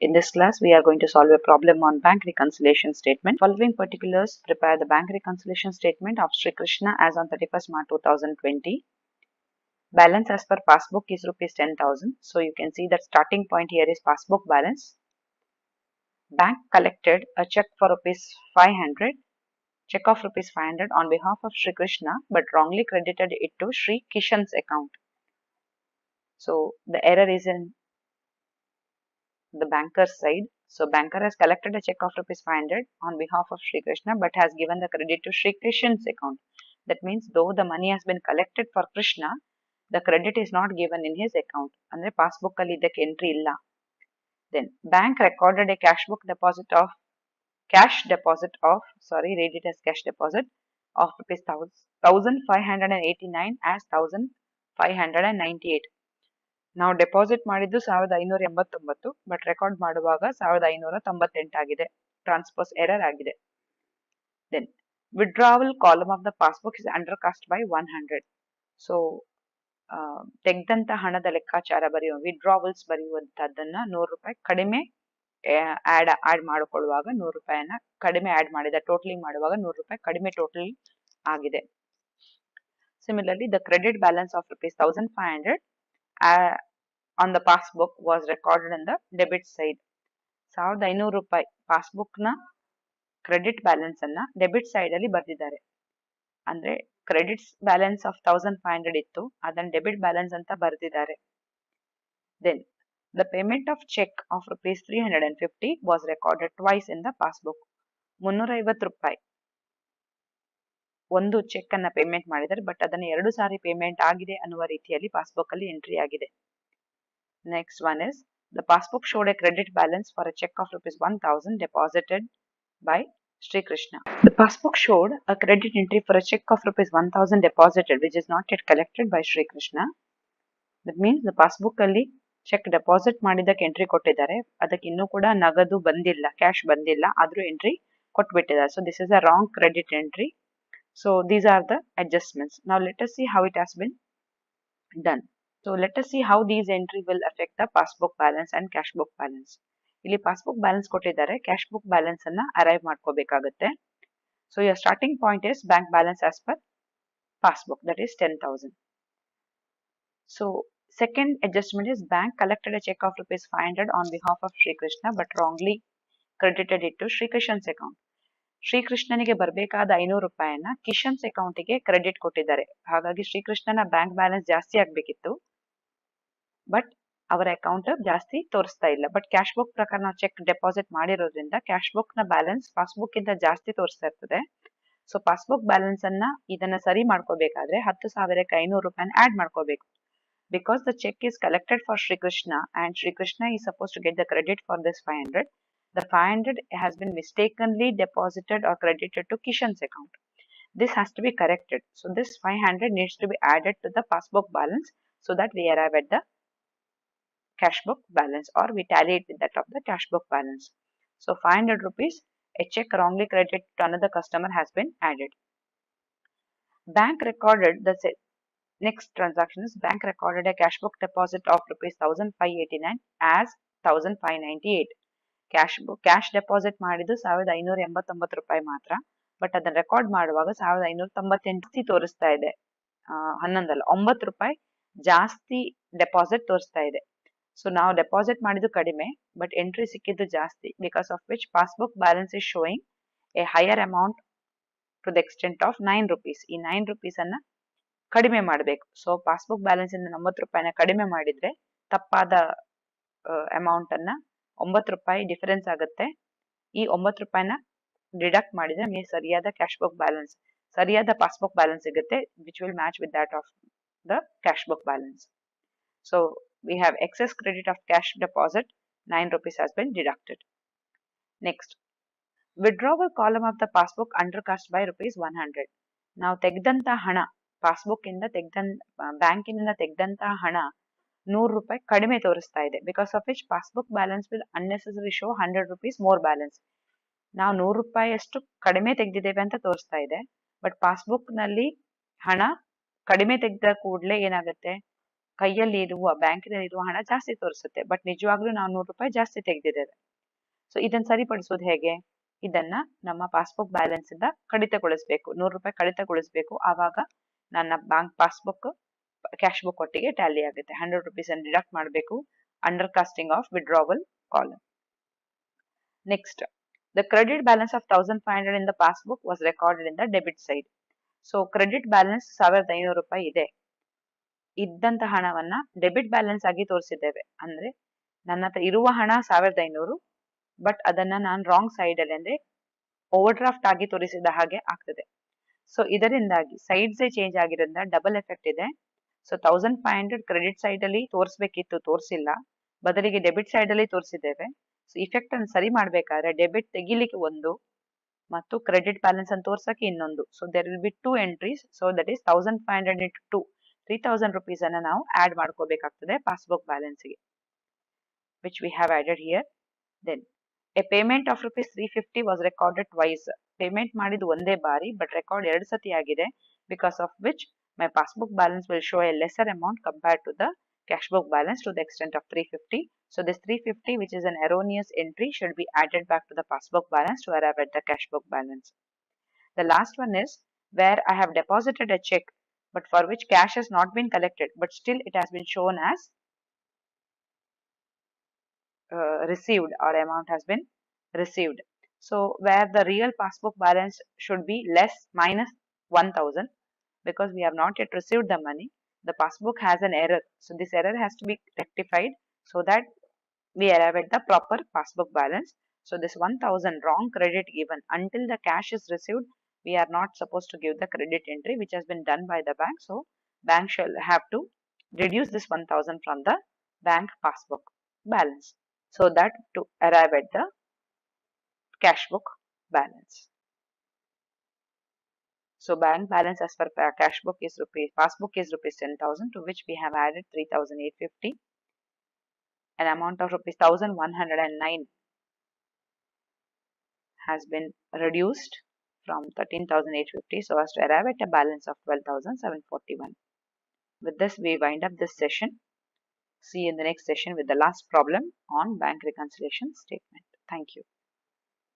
In this class, we are going to solve a problem on bank reconciliation statement. Following particulars prepare the bank reconciliation statement of Sri Krishna as on 31st March 2020. Balance as per passbook is rupees 10,000. So you can see that starting point here is passbook balance. Bank collected a check for rupees 500. Check of rupees 500 on behalf of Sri Krishna but wrongly credited it to Sri Kishan's account. So the error is in the banker's side. So banker has collected a check of rupees 500 on behalf of Sri Krishna but has given the credit to Sri Krishan's account. That means though the money has been collected for Krishna, the credit is not given in his account. Andre passbook alli idakke entry illa. Then bank recorded a cash deposit of read it as cash deposit of rupees 1589 as 1598. ನಾವು deposit ಮಾಡಿದ್ದು 1589 but record ಮಾಡುವಾಗ 1598 ಆಗಿದೆ. Transpose error ಆಗಿದೆ. Then withdrawal column of the passbook is under cast by 100. So ತೆಗೆದಂತ ಹಣದ ಲೆಕ್ಕಾಚಾರ ಬರೆಯುವ ವಿಡ್ರಾವಲ್ಸ್ ಬರೆಯುವಂತದ್ದನ್ನ 100 ರೂಪಾಯಿ ಕಡಿಮೆ ಆಡ್ ಮಾಡಿಕೊಳ್ಳುವಾಗ 100 ರೂಪಾಯಿನ ಕಡಿಮೆ ಆಡ್ ಮಾಡಿದ ಟೋಟಲಿಂಗ್ ಮಾಡುವಾಗ 100 ರೂಪಾಯಿ ಕಡಿಮೆ ಟೋಟಲ್ ಆಗಿದೆ. Similarly the credit balance of rupees 1500 on the passbook was recorded in the debit side. 1500 ರೂಪಾಯಿ ಪಾಸ್ಬುಕ್ ನ ಕ್ರೆಡಿಟ್ ಬ್ಯಾಲೆನ್ಸ್ ಅನ್ನ ಡೆಬಿಟ್ ಸೈಡ್ ಅಲ್ಲಿ ಬರ್ದಿದ್ದಾರೆ. ಅಂದ್ರೆ ಕ್ರೆಡಿಟ್ಸ್ ಬ್ಯಾಲೆನ್ಸ್ ಆಫ್ 1500 ಇತ್ತು, ಅದನ್ನ ಡೆಬಿಟ್ ಬ್ಯಾಲೆನ್ಸ್ ಅಂತ ಬರ್ದಿದ್ದಾರೆ. Then the payment of cheque of rupees 350 was recorded twice in the passbook. 350 ರೂಪಾಯಿ ಒಂದು ಚೆಕ್ ಅನ್ನ ಪೇಮೆಂಟ್ ಮಾಡಿದ್ದಾರೆ, ಬಟ್ ಅದನ್ನ 2 ಸಾರಿ ಪೇಮೆಂಟ್ ಆಗಿದೆ ಅನ್ನುವ ರೀತಿಯಲ್ಲಿ ಪಾಸ್ಬುಕ್ ಅಲ್ಲಿ ಎಂಟ್ರಿ ಆಗಿದೆ. Next one is the passbook showed a credit balance for a check of rupees 1000 deposited by Sri Krishna. The passbook showed a credit entry for a check of rupees 1000 deposited which is not yet collected by Sri Krishna. That means the passbook ಅಲ್ಲಿ check deposit ಮಾಡಿದ್ದಕ್ಕೆ entry ಕೊಟ್ಟಿದ್ದಾರೆ, ಅದಕ್ಕೆ ಇನ್ನೂ ಕೂಡ ನಗದು ಬಂದಿಲ್ಲ, cash ಬಂದಿಲ್ಲ, ಆದ್ರೂ entry ಕೊಟ್ಬಿಟ್ಟಿದ್ದಾರೆ. So this is a wrong credit entry. So these are the adjustments. Now let us see how it has been done. So let us see how these entry will affect the passbook balance and cash book balance. ಇಲ್ಲಿ passbook balance ಕೊಟ್ಟಿದ್ದಾರೆ, cash book balance ಅನ್ನ arrive ಮಾಡ್ಕೋಬೇಕಾಗುತ್ತೆ. So your starting point is bank balance as per passbook, that is 10,000. So second adjustment is bank collected a check of rupees 500 on behalf of Sri Krishna but wrongly credited it to Sri Kishan's account. Shri ಕೃಷ್ಣನಿಗೆ ಬರಬೇಕಾದ 500 ರೂಪಾಯಿನ ಕಿಶನ್ಸ್ ಅಕೌಂಟಿಗೆ credit ಕೊಟ್ಟಿದ್ದಾರೆ. ಹಾಗಾಗಿ ಶ್ರೀ ಕೃಷ್ಣನ bank balance ಜಾಸ್ತಿ ಆಗ್ಬೇಕಿತ್ತು, but ಅವರ account ಜಾಸ್ತಿ ತೋರಿಸ್ತಾ ಇಲ್ಲ. ಬಟ್ ಕ್ಯಾಶ್ ಬುಕ್ ಪ್ರಕಾರ ನಾವು ಚೆಕ್ ಡೆಪಾಸಿಟ್ ಮಾಡಿರೋದ್ರಿಂದ ಕ್ಯಾಶ್ ಬುಕ್ ನ ಬ್ಯಾಲೆನ್ಸ್ ಪಾಸ್ಬುಕ್ ಇಂದ ಜಾಸ್ತಿ ತೋರಿಸ್ತಾ ಇರ್ತದೆ. ಸೊ ಪಾಸ್ಬುಕ್ ಬ್ಯಾಲೆನ್ಸ್ ಅನ್ನ ಇದನ್ನ ಸರಿ ಮಾಡ್ಕೋಬೇಕಾದ್ರೆ 10,000ಕ್ಕೆ 500 ರೂಪಾಯಿನ ಆಡ್ ಮಾಡ್ಕೋಬೇಕು. Because the cheque is collected for Sri Krishna and Sri Krishna is supposed to get the credit for this 500. The 500 has been mistakenly deposited or credited to Kishan's account. This has to be corrected. So this 500 needs to be added to the passbook balance so that we arrive at the cash book balance, or we tally it with that of the cash book balance. So 500 rupees, a check wrongly credited to another customer has been added. Bank recorded the next transaction is bank recorded a cash book deposit of rupees 1589 as 1598. Cash deposit ಮಾಡಿದ್ದು 1589 ರೂಪಾಯಿ ಮಾತ್ರ, but ಅದನ್ನ record ಮಾಡುವಾಗ 1598 ತೋರಿಸ್ತಾ ಇದೆ. 9 ರೂಪಾಯಿ ಜಾಸ್ತಿ deposit ತೋರಿಸ್ತಾ ಇದೆ. ಸೊ ನಾವು ಡೆಪಾಸಿಟ್ ಮಾಡಿದ್ದು ಕಡಿಮೆ ಬಟ್ ಎಂಟ್ರಿ ಸಿಕ್ಕಿದ್ದು ಜಾಸ್ತಿ, because of which passbook balance is showing a higher amount to the extent of 9 rupees. ಈ 9 rupees ಅನ್ನ ಕಡಿಮೆ ಮಾಡಬೇಕು. ಸೊ ಪಾಸ್ಬುಕ್ ಬ್ಯಾಲೆನ್ಸ್ ಇಂದ 90 ರೂಪಾಯಿನ ಕಡಿಮೆ ಮಾಡಿದ್ರೆ ತಪ್ಪಾದ ಅಮೌಂಟ್ ಅನ್ನ 9 ರೂಪಾಯಿ ಡಿಫರೆನ್ಸ್ ಆಗುತ್ತೆ. ಈ 9 ರೂಪಾಯಿನ ಡಿಡಕ್ಟ್ ಮಾಡಿದ್ರೆ ನಮಗೆ ಸರಿಯಾದ ಕ್ಯಾಶ್ ಬುಕ್ ಬ್ಯಾಲೆನ್ಸ್, ಸರಿಯಾದ ಪಾಸ್ಬುಕ್ ಬ್ಯಾಲೆನ್ಸ್ ಸಿಗುತ್ತೆ, which will match with that of the cash book balance. So we have excess credit of cash deposit, 9 rupees has been deducted. Next, withdrawal column of the passbook undercast by rupees 100. ನಾವು ತೆಗೆದಂತ ಹಣ passbook ಇಂದ ಬ್ಯಾಂಕಿನಿಂದ ತೆಗೆದಂತ ಹಣ 100 ರೂಪಾಯಿ ಕಡಿಮೆ ತೋರಿಸ್ತಾ ಇದೆ. Because of which passbook balance will unnecessary show 100 rupees more balance. ನಾವು 100 ರೂಪಾಯಿ ಅಷ್ಟು ಕಡಿಮೆ ತೆಗೆದಿದ್ದೇವೆ ಅಂತ ತೋರಿಸ್ತಾ ಇದೆ, ಬಟ್ ಪಾಸ್ಬುಕ್ ನಲ್ಲಿ ಹಣ ಕಡಿಮೆ ತೆಗೆದ ಕೂಡಲೇ ಏನಾಗುತ್ತೆ, ಕೈಯಲ್ಲಿ ಇರುವ ಬ್ಯಾಂಕಿನಲ್ಲಿ ಇರುವ ಹಣ ಜಾಸ್ತಿ ತೋರಿಸುತ್ತೆ, ಬಟ್ ನಿಜವಾಗ್ಲೂ ನಾವು 100 ರೂಪಾಯಿ ಜಾಸ್ತಿ ತೆಗೆದಿದ್ದೇವೆ. ಸೊ ಇದನ್ನ ಸರಿಪಡಿಸೋದು ಹೇಗೆ? ಇದನ್ನ ನಮ್ಮ ಪಾಸ್ಬುಕ್ ಬ್ಯಾಲೆನ್ಸ್ ಇಂದ ಕಡಿತಗೊಳಿಸಬೇಕು, 100 ರೂಪಾಯಿ ಕಡಿತಗೊಳಿಸಬೇಕು. ಆವಾಗ ನನ್ನ ಬ್ಯಾಂಕ್ ಪಾಸ್ಬುಕ್ ಕ್ಯಾಶ್ ಬುಕ್ ಒಟ್ಟಿಗೆ ಟ್ಯಾಲಿ ಆಗುತ್ತೆ. 100 ರುಪೀಸ್ ಅನ್ನು ಡಿಡಕ್ಟ್ ಮಾಡಬೇಕು under casting of withdrawal column. Next, the credit balance of 1500 in the passbook was recorded in the debit side. So credit balance 1500 ರೂಪಾಯಿ ಇದೆ. ಇದ್ದಂತ ಹಣವನ್ನ ಡೆಬಿಟ್ ಬ್ಯಾಲೆನ್ಸ್ ಆಗಿ ತೋರಿಸಿದ್ದೇವೆ. ಅಂದ್ರೆ ನನ್ನ ಹತ್ರ ಇರುವ ಹಣ 1500, ಬಟ್ ಅದನ್ನ ನಾನು ರಾಂಗ್ ಸೈಡ್ ಅಲ್ಲಿ ಅಂದ್ರೆ ಓವರ್ ಡ್ರಾಫ್ಟ್ ಆಗಿ ತೋರಿಸಿದ ಹಾಗೆ ಆಗ್ತದೆ. ಸೊ ಇದರಿಂದಾಗಿ ಸೈಡ್ಸ್ ಚೇಂಜ್ ಆಗಿರೋದ್ರಿಂದ ಡಬಲ್ ಎಫೆಕ್ಟ್ ಇದೆ. ಸೊ 1500 ಕ್ರೆಡಿಟ್ ಸೈಡ್ ಅಲ್ಲಿ ತೋರಿಸಬೇಕಿತ್ತು, ತೋರಿಸಿಲ್ಲ, ಬದಲಿಗೆ ಡೆಬಿಟ್ ಸೈಡ್ ಅಲ್ಲಿ ತೋರಿಸಿದ್ದೇವೆ. ಸೊ ಇಫೆಕ್ಟ್ ಅನ್ನು ಸರಿ ಮಾಡ್ಬೇಕಾದ್ರೆ ಡೆಬಿಟ್ ತೆಗಿಲಿಕ್ಕೆ ಒಂದು ಮತ್ತು ಕ್ರೆಡಿಟ್ ಬ್ಯಾಲೆನ್ಸ್ ಅನ್ನು ತೋರ್ಸಕ್ಕೆ ಇನ್ನೊಂದು. So there will be 2 entries. So that is 1500 into 2, 3000 rupees ಅನ್ನ ನಾವು ಆಡ್ ಮಾಡ್ಕೋಬೇಕಾಗ್ತದೆ ಪಾಸ್ಬುಕ್ ಬ್ಯಾಲೆನ್ಸ್ ಗೆ, which we have added here. Then a payment of rupees 350 was recorded twice. Payment ಮಾಡಿದ್ದು ಒಂದೇ ಬಾರಿ, ಬಟ್ ರೆಕಾರ್ಡ್ 2 ಸತಿ ಆಗಿದೆ. Because of which my passbook balance will show a lesser amount compared to the cash book balance to the extent of 350. So this 350, which is an erroneous entry, should be added back to the passbook balance to arrive at the cash book balance. The last one is where I have deposited a check, but for which cash has not been collected, but still it has been shown as received, or amount has been received. So where the real passbook balance should be less minus 1000, because we have not yet received the money, the passbook has an error. So this error has to be rectified so that we arrive at the proper passbook balance. So this 1000 wrong credit given, until the cash is received, we are not supposed to give the credit entry which has been done by the bank. So bank shall have to reduce this 1000 from the bank passbook balance, so that to arrive at the cash book balance. So bank balance as per cash book is passbook is rupees 10,000, to which we have added 3,850. An amount of rupees 1,109 has been reduced from 13,850, so as to arrive at a balance of 12,741. With this, we wind up this session. See you in the next session with the last problem on bank reconciliation statement. Thank you.